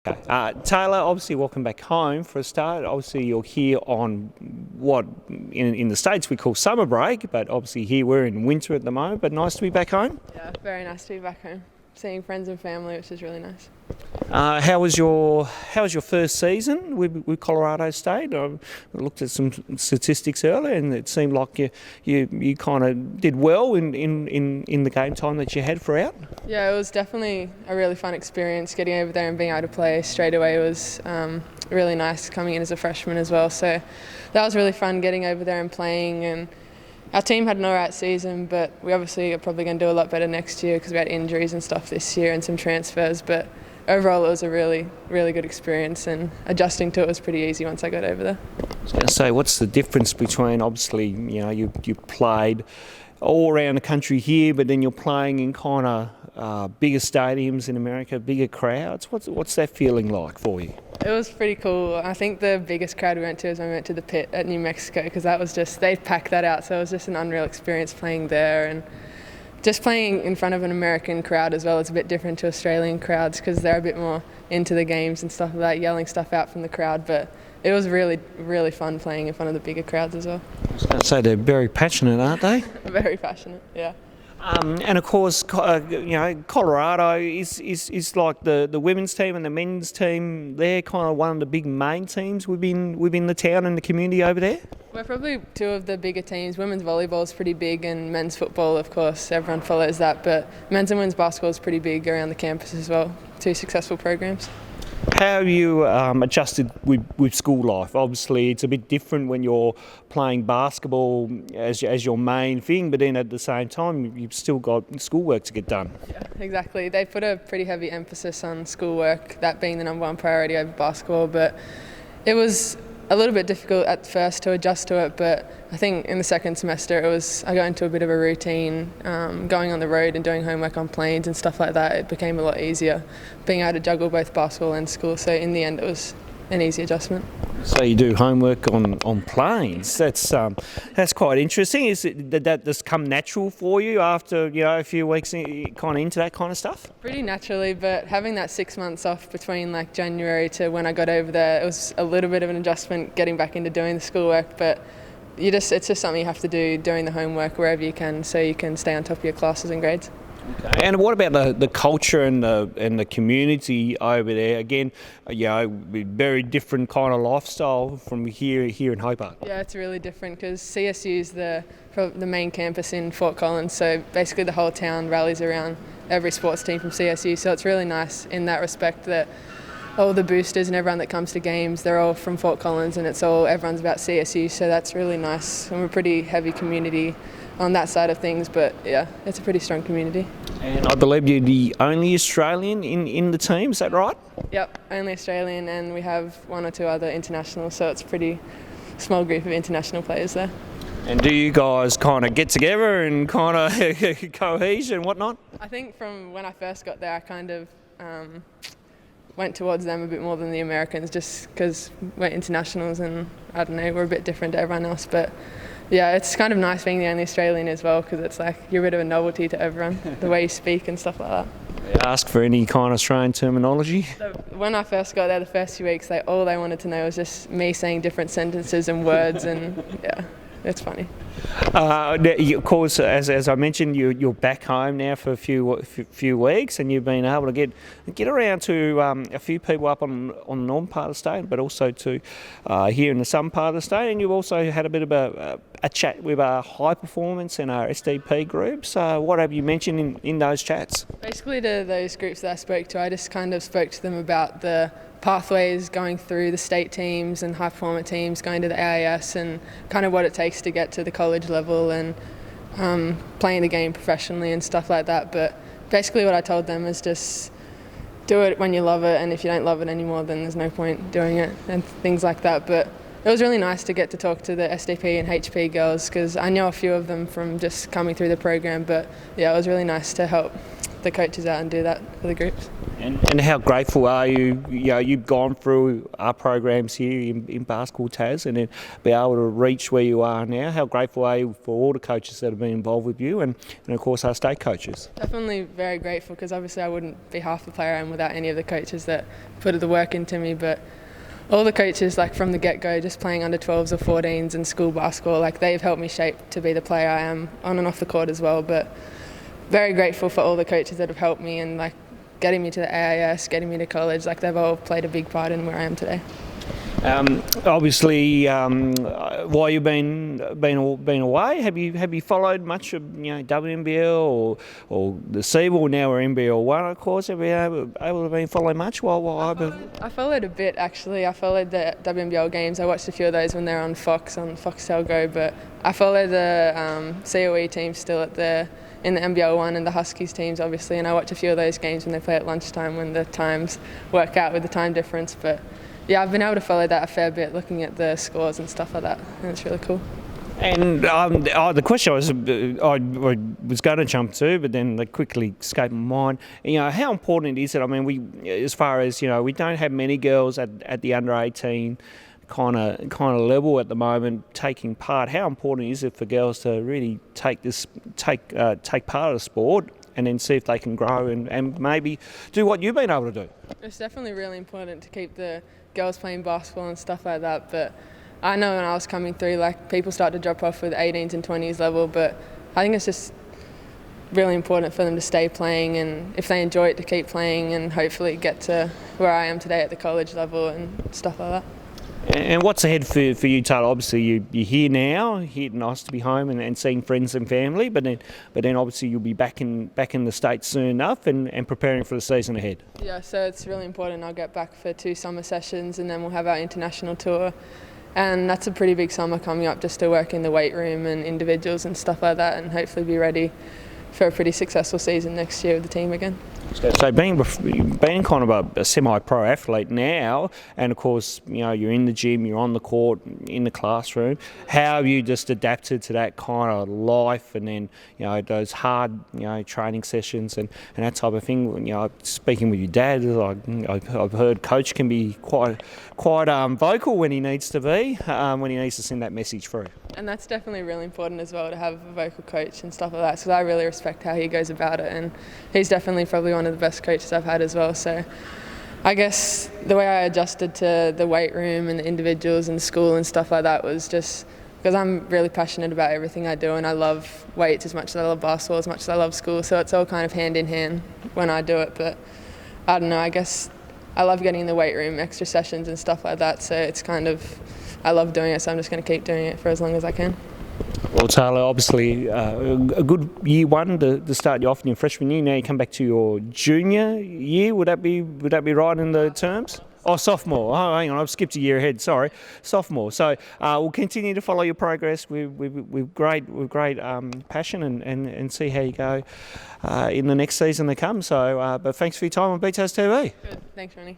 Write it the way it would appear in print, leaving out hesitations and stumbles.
Okay. Taylor, obviously welcome back home for a start. Obviously you're here on what in the States we call summer break, but obviously here we're in winter at the moment, but nice to be back home. Yeah, very nice to be back home. Seeing friends and family, which is really nice. How was your first season with Colorado State? I looked at some statistics earlier, and it seemed like you kind of did well in the game time that you had throughout. Yeah, it was definitely a really fun experience. Getting over there and being able to play straight away was really nice. Coming in as a freshman as well, so that was really fun. Getting over there and playing, and our team had an alright season, but we obviously are probably going to do a lot better next year because we had injuries and stuff this year and some transfers. But overall, it was a really, really good experience, and adjusting to it was pretty easy once I got over there. I was going to say, what's the difference between obviously you played all around the country here, but then you're playing in kind of bigger stadiums in America, bigger crowds. What's that feeling like for you? It was pretty cool. I think the biggest crowd we went to was when we went to the pit at New Mexico, because that was just, they packed that out, so it was just an unreal experience playing there. And just playing in front of an American crowd as well is a bit different to Australian crowds because they're a bit more into the games and stuff like that, yelling stuff out from the crowd. But it was really, really fun playing in front of the bigger crowds as well. I was going to say they're very passionate, aren't they? Very passionate, yeah. And of course, Colorado is like the women's team and the men's team. They're kind of one of the big main teams within the town and the community over there. We're probably two of the bigger teams. Women's volleyball is pretty big, and men's football, of course, everyone follows that. But men's and women's basketball is pretty big around the campus as well. Two successful programs. How have you adjusted with school life? Obviously, it's a bit different when you're playing basketball as your main thing, but then at the same time, you've still got schoolwork to get done. Yeah, exactly. They put a pretty heavy emphasis on schoolwork, that being the number one priority over basketball, but it was a little bit difficult at first to adjust to it, but I think in the second semester I got into a bit of a routine, going on the road and doing homework on planes and stuff like that. It became a lot easier being able to juggle both basketball and school, so in the end it was an easy adjustment. So you do homework on planes. That's quite interesting. Is it that just come natural for you after a few weeks kind of into that kind of stuff? Pretty naturally, but having that 6 months off between like January to when I got over there, it was a little bit of an adjustment getting back into doing the schoolwork. But it's just something you have to do during the homework wherever you can, so you can stay on top of your classes and grades. Okay. And what about the culture and the community over there? Again, very different kind of lifestyle from here in Hobart. Yeah, it's really different because CSU is the main campus in Fort Collins, so basically the whole town rallies around every sports team from CSU. So it's really nice in that respect that all the boosters and everyone that comes to games, they're all from Fort Collins, and everyone's about CSU. So that's really nice. And we're a pretty heavy community on that side of things, but yeah, it's a pretty strong community. And I believe you're the only Australian in the team, is that right? Yep, only Australian, and we have one or two other internationals, so it's a pretty small group of international players there. And do you guys kind of get together and kind of cohesion and whatnot? I think from when I first got there, I kind of went towards them a bit more than the Americans, just because we're internationals and I don't know, we're a bit different to everyone else. But yeah, it's kind of nice being the only Australian as well, because it's like you're a bit of a novelty to everyone, the way you speak and stuff like that. Ask for any kind of Australian terminology? So when I first got there, the first few weeks, all they wanted to know was just me saying different sentences and words, and yeah, it's funny. Of course, as I mentioned, you're back home now for a few weeks, and you've been able to get around to a few people up on the northern part of the state, but also to here in the southern part of the state. And you've also had a bit of a chat with our high performance and our SDP groups. What have you mentioned in those chats? Basically, to those groups that I spoke to, I just kind of spoke to them about the pathways going through the state teams and high performance teams, going to the AIS, and kind of what it takes to get to the college level and playing the game professionally and stuff like that. But basically what I told them is just do it when you love it, and if you don't love it anymore, then there's no point doing it and things like that. But it was really nice to get to talk to the SDP and HP girls, because I know a few of them from just coming through the program. But yeah, it was really nice to help the coaches out and do that for the groups. And how grateful are you? You've gone through our programs here in basketball, TAS, and then be able to reach where you are now. How grateful are you for all the coaches that have been involved with you, and of course our state coaches? Definitely very grateful, because obviously I wouldn't be half the player I am without any of the coaches that put the work into me. But all the coaches, like from the get-go, just playing under 12s or 14s in school basketball, like they've helped me shape to be the player I am on and off the court as well. But very grateful for all the coaches that have helped me, and like getting me to the AIS, getting me to college, like they've all played a big part in where I am today. Obviously, while you've been away, have you followed much of WNBL or the SEABL? Now we're NBL one, of course. Have you able to been following much while I've been? I followed a bit actually. I followed the WNBL games. I watched a few of those when they're on Foxtel Go. But I follow the COE team still in the NBL one, and the Huskies teams obviously, and I watch a few of those games when they play at lunchtime when the times work out with the time difference. But yeah, I've been able to follow that a fair bit, looking at the scores and stuff like that, and it's really cool. And the question I was going to jump to, but then they quickly escaped my mind. How important is it? I mean, as far as we don't have many girls at the under 18 kind of level at the moment taking part. How important is it for girls to really take part of the sport and then see if they can grow and maybe do what you've been able to do? It's definitely really important to keep the girls playing basketball and stuff like that. But I know when I was coming through, like people start to drop off with 18s and 20s level. But I think it's just really important for them to stay playing, and if they enjoy it, to keep playing and hopefully get to where I am today at the college level and stuff like that. And what's ahead for you, Taylor? Obviously, you're here now. Nice to be home and seeing friends and family. But then obviously you'll be back in the States soon enough and preparing for the season ahead. Yeah, so it's really important. I'll get back for 2 summer sessions, and then we'll have our international tour. And that's a pretty big summer coming up, just to work in the weight room and individuals and stuff like that, and hopefully be ready for a pretty successful season next year with the team again. So being kind of a semi-pro athlete now, and of course you're in the gym, you're on the court, in the classroom. How have you just adapted to that kind of life, and then those hard training sessions and that type of thing? Speaking with your dad, I've heard Coach can be quite vocal when he needs to be, when he needs to send that message through. And that's definitely really important as well, to have a vocal coach and stuff like that, because I really respect how he goes about it, and he's definitely probably one of the best coaches I've had as well. So I guess the way I adjusted to the weight room and the individuals and school and stuff like that was just because I'm really passionate about everything I do, and I love weights as much as I love basketball, as much as I love school, so it's all kind of hand in hand when I do it. But I don't know, I guess I love getting in the weight room, extra sessions and stuff like that, so it's kind of, I love doing it, so I'm just going to keep doing it for as long as I can. Well, Taylor, obviously a good year one to start you off in your freshman year. Now you come back to your junior year. Would that be right in the terms? Oh, sophomore. Oh, hang on, I've skipped a year ahead. Sorry, sophomore. So we'll continue to follow your progress with great passion and see how you go in the next season to come. So, but thanks for your time on BTAS TV. Good. Thanks, Ronnie.